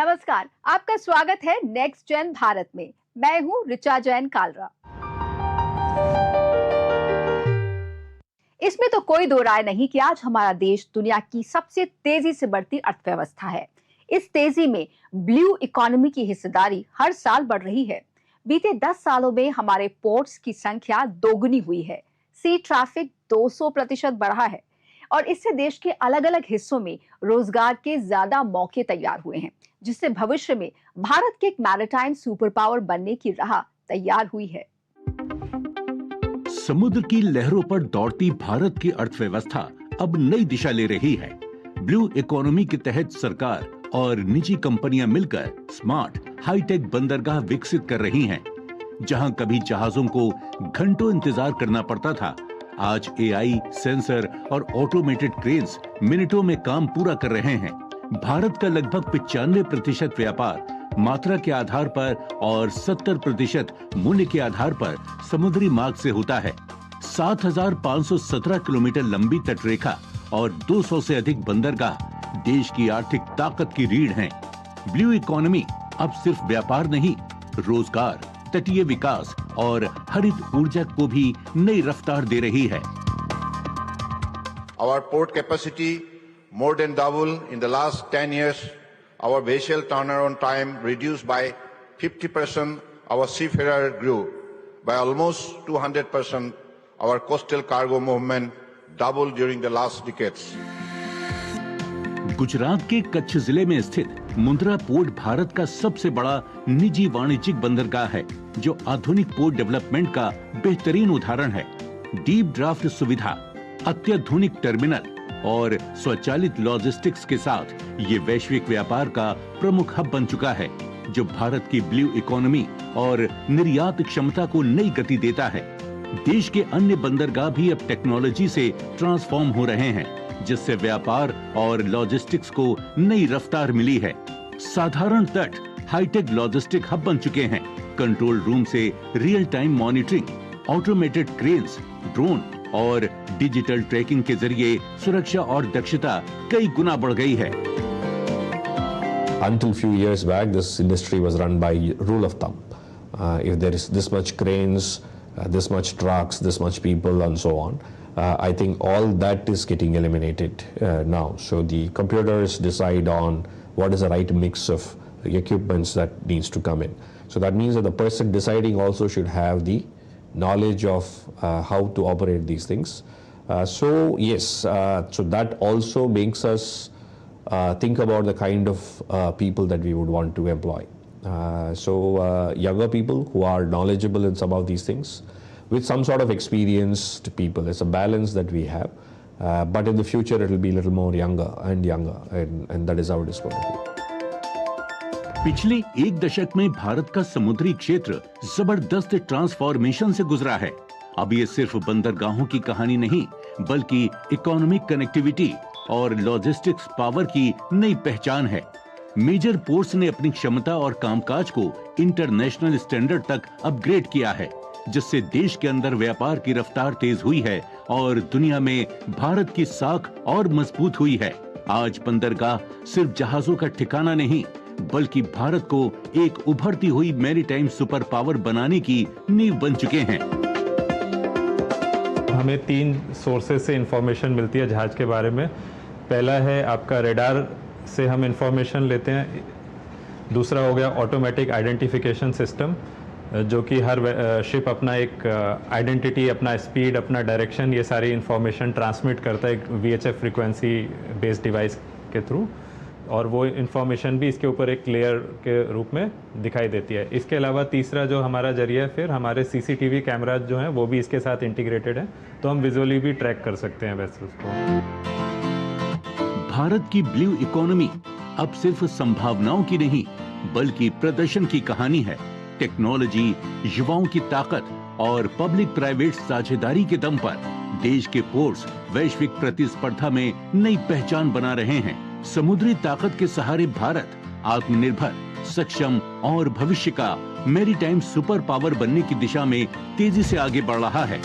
नमस्कार, आपका स्वागत है नेक्स्ट जेन भारत में। मैं हूं ऋचा जैन कालरा। इसमें तो कोई दो राय नहीं कि आज हमारा देश दुनिया की सबसे तेजी से बढ़ती अर्थव्यवस्था है। इस तेजी में ब्लू इकोनॉमी की हिस्सेदारी हर साल बढ़ रही है। बीते 10 सालों में हमारे पोर्ट्स की संख्या दोगुनी हुई है। सी ट्रैफिक 200% बढ़ा है और इससे देश के अलग अलग हिस्सों में रोजगार के ज्यादा मौके तैयार हुए हैं, जिससे भविष्य में भारत के एक मैरीटाइम सुपर पावर बनने की राह तैयार हुई है। समुद्र की लहरों पर दौड़ती भारत की अर्थव्यवस्था अब नई दिशा ले रही है। ब्लू इकोनॉमी के तहत सरकार और निजी कंपनियां मिलकर स्मार्ट हाईटेक बंदरगाह विकसित कर रही हैं। जहां कभी जहाजों को घंटों इंतजार करना पड़ता था, आज एआई, सेंसर और ऑटोमेटेड क्रेन्स मिनटों में काम पूरा कर रहे हैं। भारत का लगभग 95% व्यापार मात्रा के आधार पर और 70% मूल्य के आधार पर समुद्री मार्ग से होता है। 7,517 किलोमीटर लंबी तटरेखा और 200 से अधिक बंदरगाह देश की आर्थिक ताकत की रीढ़ हैं। ब्लू इकोनॉमी अब सिर्फ व्यापार नहीं, रोजगार, तटीय विकास और हरित ऊर्जा को भी नई रफ्तार दे रही है। Our port capacity more than double in the last 10 years. Our vessel turnaround time reduced by 50%. Our seafarer grew by almost 200%. Our coastal cargo movement doubled during the last decades. Gujarat के कच्छ जिले में स्थित मुंद्रा पोर्ट भारत का सबसे बड़ा निजी वाणिज्यिक बंदरगाह है, जो आधुनिक पोर्ट डेवलपमेंट का बेहतरीन उदाहरण है। डीप ड्राफ्ट सुविधा, अत्याधुनिक टर्मिनल और स्वचालित लॉजिस्टिक्स के साथ ये वैश्विक व्यापार का प्रमुख हब बन चुका है, जो भारत की ब्लू इकोनॉमी और निर्यात क्षमता को नई गति देता है। देश के अन्य बंदरगाह भी अब टेक्नोलॉजी से ट्रांसफॉर्म हो रहे हैं, जिससे व्यापार और लॉजिस्टिक्स को नई रफ्तार मिली है। साधारण तट हाईटेक लॉजिस्टिक हब बन चुके हैं। कंट्रोल रूम से real time monitoring, automated cranes, drone और डिजिटल ट्रैकिंग के जरिए सुरक्षा और दक्षता कई गुना बढ़ गई है। Until few years back, this industry was run by rule of thumb. If there is this much cranes, this much trucks, this much people, and so on. I think all that is getting eliminated now. So the computers decide on what is the right mix of equipments that needs to come in. So that means that the person deciding also should have the knowledge of how to operate these things. So yes, so that also makes us think about the kind of people that we would want to employ. So younger people who are knowledgeable in some of these things, with some sort of experienced people. It's a balance that we have, but in the future it will be a little more younger, and that is how it is going to be. पिछले एक दशक में भारत का समुद्री क्षेत्र जबरदस्त transformation से गुजरा है। अब ये सिर्फ बंदरगाहों की कहानी नहीं, बल्कि इकोनॉमिक कनेक्टिविटी और लॉजिस्टिक्स पावर की नई पहचान है। मेजर पोर्ट्स ने अपनी क्षमता और कामकाज को इंटरनेशनल स्टैंडर्ड तक अपग्रेड किया है, जिससे देश के अंदर व्यापार की रफ्तार तेज हुई है और दुनिया में भारत की साख और मजबूत हुई है। आज बंदरगाह सिर्फ जहाजों का ठिकाना नहीं, बल्कि भारत को एक उभरती हुई मैरीटाइम सुपर पावर बनाने की नींव बन चुके हैं। हमें 3 सोर्सेज से इंफॉर्मेशन मिलती है जहाज के बारे में। पहला है आपका रेडार से हम इंफॉर्मेशन लेते हैं। दूसरा हो गया ऑटोमेटिक आइडेंटिफिकेशन सिस्टम, जो कि हर शिप अपना एक आइडेंटिटी, अपना स्पीड, अपना डायरेक्शन, ये सारी इंफॉर्मेशन ट्रांसमिट करता है एक VHF फ्रीक्वेंसी बेस्ड डिवाइस के थ्रू, और वो इंफॉर्मेशन भी इसके ऊपर एक लेयर के रूप में दिखाई देती है। इसके अलावा तीसरा जो हमारा जरिया है, फिर हमारे CCTV कैमरा जो हैं वो भी इसके साथ इंटीग्रेटेड है, तो हम विजुअली भी ट्रैक कर सकते हैं वेसल्स को। भारत की ब्लू इकोनॉमी अब सिर्फ संभावनाओं की नहीं, बल्कि प्रदर्शन की कहानी है। टेक्नोलॉजी, युवाओं की ताकत और पब्लिक प्राइवेट साझेदारी के दम पर देश के पोर्ट्स वैश्विक प्रतिस्पर्धा में नई पहचान बना रहे हैं। समुद्री ताकत के सहारे भारत आत्मनिर्भर, सक्षम और भविष्य का मैरीटाइम सुपर पावर बनने की दिशा में तेजी से आगे बढ़ रहा है।